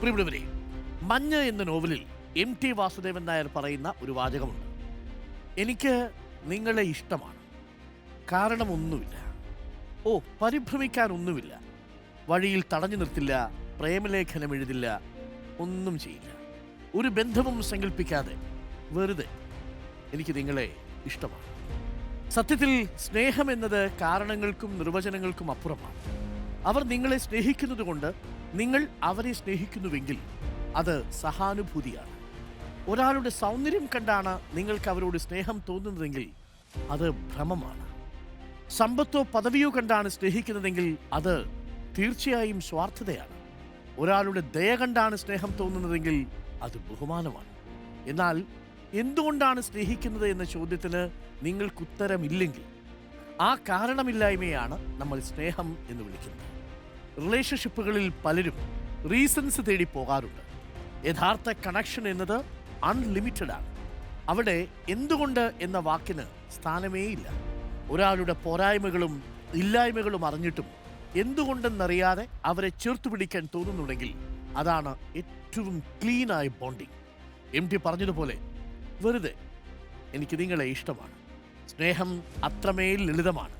പ്രിയപ്പെട്ടവരെ, മഞ്ഞ് എന്ന നോവലിൽ MT വാസുദേവൻ നായർ പറയുന്ന ഒരു വാചകമുണ്ട്. എനിക്ക് നിങ്ങളെ ഇഷ്ടമാണ്, കാരണമൊന്നുമില്ല. പരിഭ്രമിക്കാനൊന്നുമില്ല. വഴിയിൽ തടഞ്ഞു നിർത്തില്ല, പ്രേമലേഖനം എഴുതില്ല, ഒന്നും ചെയ്യില്ല. ഒരു ബന്ധവും സങ്കല്പിക്കാതെ വെറുതെ എനിക്ക് നിങ്ങളെ ഇഷ്ടമാണ്. സത്യത്തിൽ സ്നേഹം എന്നത് കാരണങ്ങൾക്കും നിർവചനങ്ങൾക്കും അപ്പുറമാണ്. അവർ നിങ്ങളെ സ്നേഹിക്കുന്നത് കൊണ്ട് നിങ്ങൾ അവരെ സ്നേഹിക്കുന്നുവെങ്കിൽ അത് സഹാനുഭൂതിയാണ്. ഒരാളുടെ സൗന്ദര്യം കണ്ടാണ് നിങ്ങൾക്ക് അവരോട് സ്നേഹം തോന്നുന്നതെങ്കിൽ അത് ഭ്രമമാണ്. സമ്പത്തോ പദവിയോ കണ്ടാണ് സ്നേഹിക്കുന്നതെങ്കിൽ അത് തീർച്ചയായും സ്വാർത്ഥതയാണ്. ഒരാളുടെ ദയ കണ്ടാണ് സ്നേഹം തോന്നുന്നതെങ്കിൽ അത് ബഹുമാനമാണ്. എന്നാൽ എന്തുകൊണ്ടാണ് സ്നേഹിക്കുന്നത് എന്ന ചോദ്യത്തിന് നിങ്ങൾക്കുത്തരമില്ലെങ്കിൽ ആ കാരണമില്ലായ്മയാണ് നമ്മൾ സ്നേഹം എന്ന് വിളിക്കുന്നത്. റിലേഷൻഷിപ്പുകളിൽ പലരും റീസൺസ് തേടി പോകാറുണ്ട്. യഥാർത്ഥ കണക്ഷൻ എന്നത് അൺലിമിറ്റഡ് ആണ്. അവിടെ എന്തുകൊണ്ട് എന്ന വാക്കിന് സ്ഥാനമേയില്ല. ഒരാളുടെ പോരായ്മകളും ഇല്ലായ്മകളും അറിഞ്ഞിട്ടും എന്തുകൊണ്ടെന്നറിയാതെ അവരെ ചേർത്തു പിടിക്കാൻ തോന്നുന്നുണ്ടെങ്കിൽ അതാണ് ഏറ്റവും ക്ലീനായ ബോണ്ടിങ്. MT പറഞ്ഞതുപോലെ വെറുതെ എനിക്ക് നിങ്ങളെ ഇഷ്ടമാണ്. സ്നേഹം അത്രമേൽ ലളിതമാണ്.